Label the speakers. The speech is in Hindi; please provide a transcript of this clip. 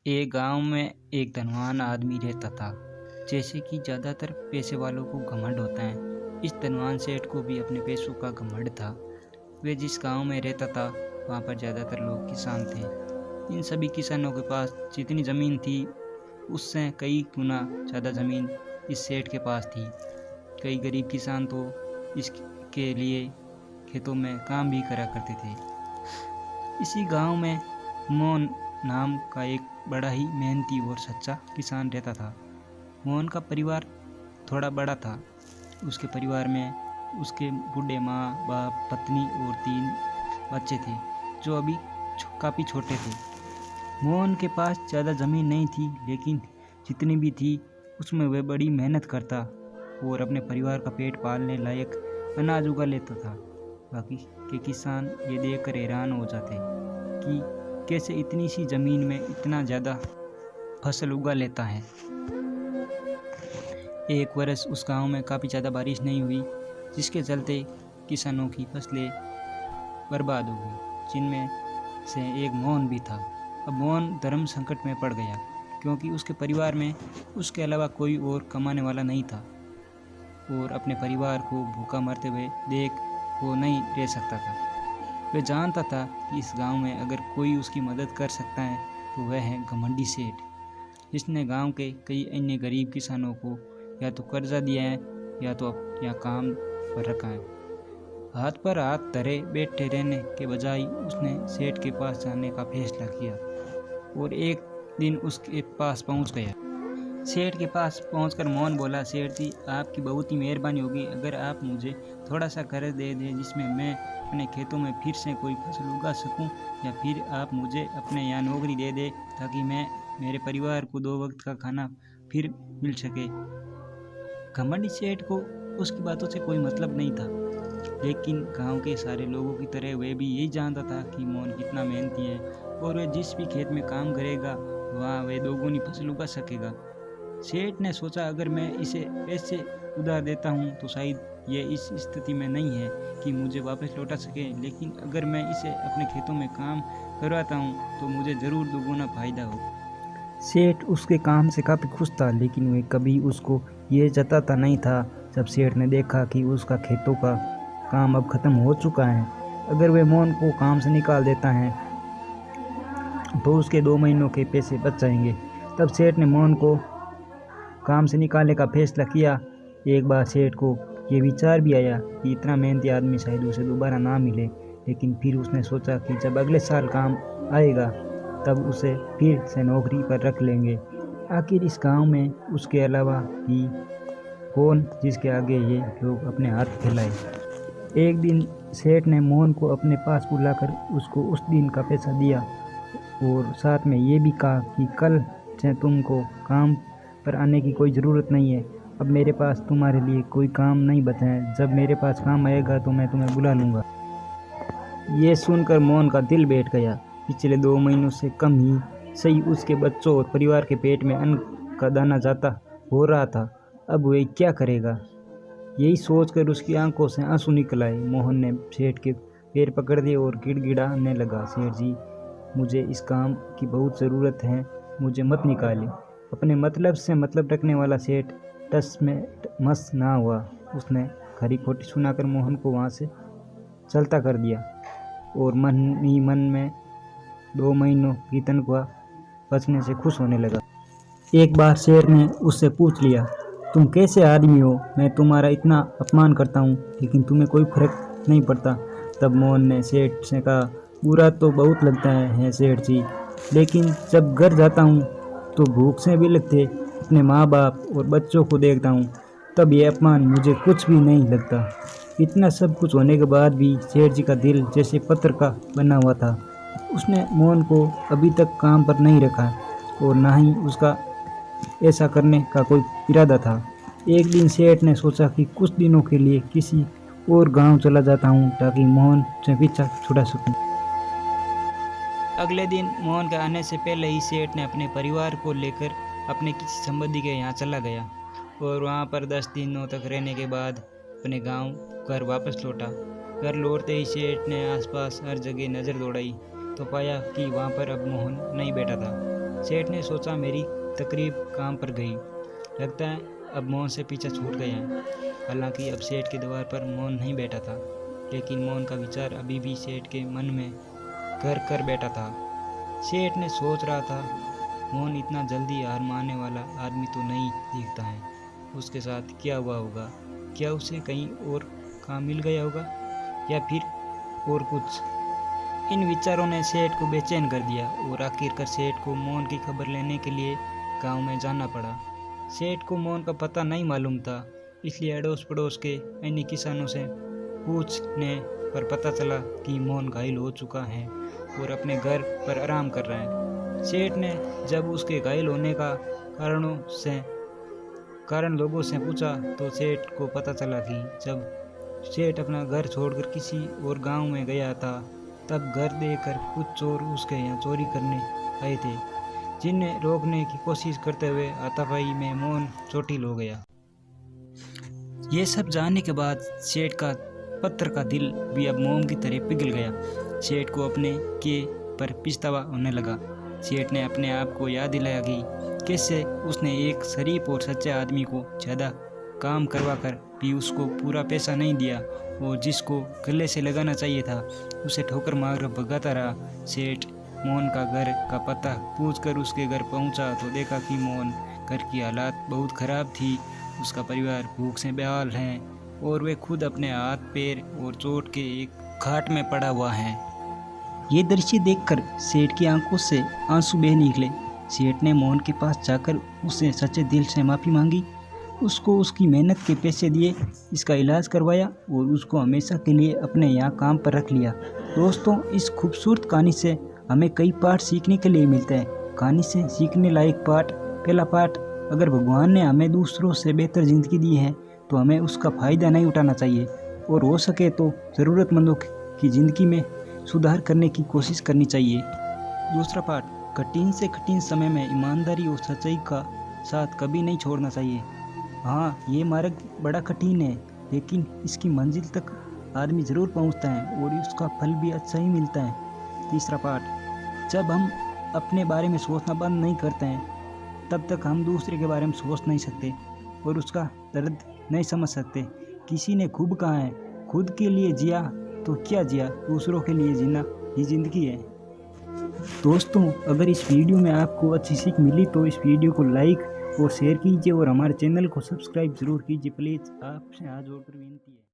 Speaker 1: एक गांव में एक धनवान आदमी रहता था। जैसे कि ज़्यादातर पैसे वालों को घमंड होता है, इस धनवान सेठ को भी अपने पैसों का घमंड था। वे जिस गांव में रहता था वहां पर ज़्यादातर लोग किसान थे। इन सभी किसानों के पास जितनी ज़मीन थी उससे कई गुना ज़्यादा ज़मीन इस सेठ के पास थी। कई गरीब किसान तो इसके लिए खेतों में काम भी करा करते थे। इसी गांव में मोहन नाम का एक बड़ा ही मेहनती और सच्चा किसान रहता था। मोहन का परिवार थोड़ा बड़ा था। उसके परिवार में उसके बूढ़े माँ बाप, पत्नी और 3 बच्चे थे जो अभी काफ़ी छोटे थे। मोहन के पास ज़्यादा ज़मीन नहीं थी, लेकिन जितनी भी थी उसमें वह बड़ी मेहनत करता और अपने परिवार का पेट पालने लायक अनाज उगा लेता था। बाकी के किसान ये देखकर हैरान हो जाते कि कैसे इतनी सी ज़मीन में इतना ज़्यादा फसल उगा लेता है। एक वर्ष उस गांव में काफ़ी ज़्यादा बारिश नहीं हुई, जिसके चलते किसानों की फसलें बर्बाद हो गई, जिनमें से एक मोहन भी था। अब मोहन धर्म संकट में पड़ गया, क्योंकि उसके परिवार में उसके अलावा कोई और कमाने वाला नहीं था और अपने परिवार को भूखा मरते हुए देख वो नहीं रह सकता था। वह जानता था कि इस गांव में अगर कोई उसकी मदद कर सकता है तो वह है घमंडी सेठ, जिसने गांव के कई अन्य गरीब किसानों को या तो कर्जा दिया है या तो या काम पर रखा है। हाथ पर हाथ धरे बैठे रहने के बजाय उसने सेठ के पास जाने का फैसला किया और एक दिन उसके पास पहुंच गया। सेठ के पास पहुंचकर मोहन बोला, सेठ जी, आपकी बहुत ही मेहरबानी होगी अगर आप मुझे थोड़ा सा कर्ज दे दें, जिसमें मैं अपने खेतों में फिर से कोई फसल उगा सकूं, या फिर आप मुझे अपने यहाँ नौकरी दे दें ताकि मैं मेरे परिवार को 2 वक्त का खाना फिर मिल सके। घमंडी सेठ को उसकी बातों से कोई मतलब नहीं था, लेकिन गांव के सारे लोगों की तरह वह भी यही जानता था कि मोहन कितना मेहनती है और वह जिस भी खेत में काम करेगा वहाँ वह 2 गुनी फसल उगा सकेगा। सेठ ने सोचा, अगर मैं इसे पैसे उधार देता हूँ तो शायद ये इस स्थिति में नहीं है कि मुझे वापस लौटा सके, लेकिन अगर मैं इसे अपने खेतों में काम करवाता हूँ तो मुझे ज़रूर 2 गुना फायदा हो। सेठ उसके काम से काफ़ी खुश था, लेकिन वह कभी उसको ये जताता नहीं था। जब सेठ ने देखा कि उसका खेतों का काम अब ख़त्म हो चुका है, अगर वह मोहन को काम से निकाल देता है तो उसके 2 महीनों के पैसे बच जाएंगे। तब सेठ ने मोहन को काम से निकालने का फैसला किया। एक बार सेठ को ये विचार भी आया कि इतना मेहनती आदमी शायद उसे दोबारा ना मिले, लेकिन फिर उसने सोचा कि जब अगले साल काम आएगा तब उसे फिर से नौकरी पर रख लेंगे। आखिर इस गांव में उसके अलावा ही कौन जिसके आगे ये लोग अपने हाथ फैलाए। एक दिन सेठ ने मोहन को अपने पास बुलाकर उसको उस दिन का पैसा दिया और साथ में ये भी कहा कि कल से तुमको काम पर आने की कोई ज़रूरत नहीं है। अब मेरे पास तुम्हारे लिए कोई काम नहीं बचा है। जब मेरे पास काम आएगा तो मैं तुम्हें बुला लूँगा। ये सुनकर मोहन का दिल बैठ गया। पिछले 2 महीनों से कम ही सही उसके बच्चों और परिवार के पेट में अन्न का दाना जाता हो रहा था। अब वह क्या करेगा? यही सोचकर उसकी आंखों से आंसू निकल आए। मोहन ने सेठ के पैर पकड़ दिए और गिड़गिड़ाने लगा, सेठ जी, मुझे इस काम की बहुत ज़रूरत है, मुझे मत निकाले। अपने मतलब से मतलब रखने वाला सेठ टस में मस ना हुआ। उसने खरी खोटी सुनाकर मोहन को वहाँ से चलता कर दिया और मन ही मन में 2 महीनों की तनख्वाह बचने से खुश होने लगा। एक बार शेर ने उससे पूछ लिया, तुम कैसे आदमी हो? मैं तुम्हारा इतना अपमान करता हूँ लेकिन तुम्हें कोई फर्क नहीं पड़ता। तब मोहन ने सेठ से कहा, बुरा तो बहुत लगता है सेठ जी, लेकिन जब घर जाता हूँ तो भूख से भी लगते अपने माँ बाप और बच्चों को देखता हूँ, तब ये अपमान मुझे कुछ भी नहीं लगता। इतना सब कुछ होने के बाद भी सेठ जी का दिल जैसे पत्थर का बना हुआ था। उसने मोहन को अभी तक काम पर नहीं रखा और ना ही उसका ऐसा करने का कोई इरादा था। एक दिन सेठ ने सोचा कि कुछ दिनों के लिए किसी और गांव चला जाता हूँ ताकि मोहन से पीछा छुड़ा सकूं। अगले दिन मोहन के आने से पहले ही सेठ ने अपने परिवार को लेकर अपने किसी संबंधी के यहाँ चला गया और वहाँ पर 10 दिनों तक रहने के बाद अपने गांव घर वापस लौटा। घर लौटते ही सेठ ने आसपास हर जगह नज़र दौड़ाई तो पाया कि वहाँ पर अब मोहन नहीं बैठा था। सेठ ने सोचा मेरी तकरीब काम पर गई, लगता है अब मोहन से पीछा छूट गया है। हालांकि अब सेठ के द्वार पर मोहन नहीं बैठा था, लेकिन मोहन का विचार अभी भी सेठ के मन में घर कर बैठा था। सेठ ने सोच रहा था, मोहन इतना जल्दी हार मानने वाला आदमी तो नहीं दिखता है। उसके साथ क्या हुआ होगा? क्या उसे कहीं और काम मिल गया होगा या फिर और कुछ? इन विचारों ने सेठ को बेचैन कर दिया और आखिरकार सेठ को मोहन की खबर लेने के लिए गांव में जाना पड़ा। सेठ को मोहन का पता नहीं मालूम था, इसलिए अड़ोस पड़ोस के अन्य किसानों से पूछने पर पता चला कि मोहन घायल हो चुका है और अपने घर पर आराम कर रहा है। सेठ ने जब उसके घायल होने का कारण लोगों से पूछा तो सेठ को पता चला कि जब सेठ अपना घर छोड़कर किसी और गांव में गया था, तब घर देखकर कुछ चोर उसके यहाँ चोरी करने आए थे, जिन्हें रोकने की कोशिश करते हुए हाथापाई में मोहन चोटिल हो गया। ये सब जानने के बाद सेठ का पत्थर का दिल भी अब मोम की तरह पिघल गया। सेठ को अपने के पर पछतावा होने लगा। सेठ ने अपने आप को याद दिलाया कि कैसे उसने एक शरीफ और सच्चे आदमी को ज़्यादा काम करवा कर भी उसको पूरा पैसा नहीं दिया और जिसको गले से लगाना चाहिए था उसे ठोकर मार भगाता रहा। सेठ मोहन का घर का पता पूछकर उसके घर पहुंचा तो देखा कि मोहन घर की हालात बहुत ख़राब थी। उसका परिवार भूख से बेहाल है और वे खुद अपने हाथ पैर और चोट के एक खाट में पड़ा हुआ है। ये दृश्य देखकर सेठ की आंखों से आंसू बह निकले। सेठ ने मोहन के पास जाकर उससे सच्चे दिल से माफ़ी मांगी, उसको उसकी मेहनत के पैसे दिए, इसका इलाज करवाया और उसको हमेशा के लिए अपने यहाँ काम पर रख लिया। दोस्तों, इस खूबसूरत कहानी से हमें कई पाठ सीखने के लिए मिलते हैं। कहानी से सीखने लायक पाठ, पहला पाठ, अगर भगवान ने हमें दूसरों से बेहतर ज़िंदगी दी है तो हमें उसका फ़ायदा नहीं उठाना चाहिए और हो सके तो ज़रूरतमंदों की ज़िंदगी में सुधार करने की कोशिश करनी चाहिए। दूसरा पाठ, कठिन से कठिन समय में ईमानदारी और सच्चाई का साथ कभी नहीं छोड़ना चाहिए। हाँ, ये मार्ग बड़ा कठिन है, लेकिन इसकी मंजिल तक आदमी ज़रूर पहुंचता है और उसका फल भी अच्छा ही मिलता है। तीसरा पाठ, जब हम अपने बारे में सोचना बंद नहीं करते हैं तब तक हम दूसरे के बारे में सोच नहीं सकते और उसका दर्द नहीं समझ सकते। किसी ने खूब कहा है, खुद के लिए जिया तो क्या जिया, दूसरों के लिए जीना ही जिंदगी है। दोस्तों, अगर इस वीडियो में आपको अच्छी सीख मिली तो इस वीडियो को लाइक और शेयर कीजिए और हमारे चैनल को सब्सक्राइब जरूर कीजिए। प्लीज़ आपसे हाथ जोड़कर विनती है।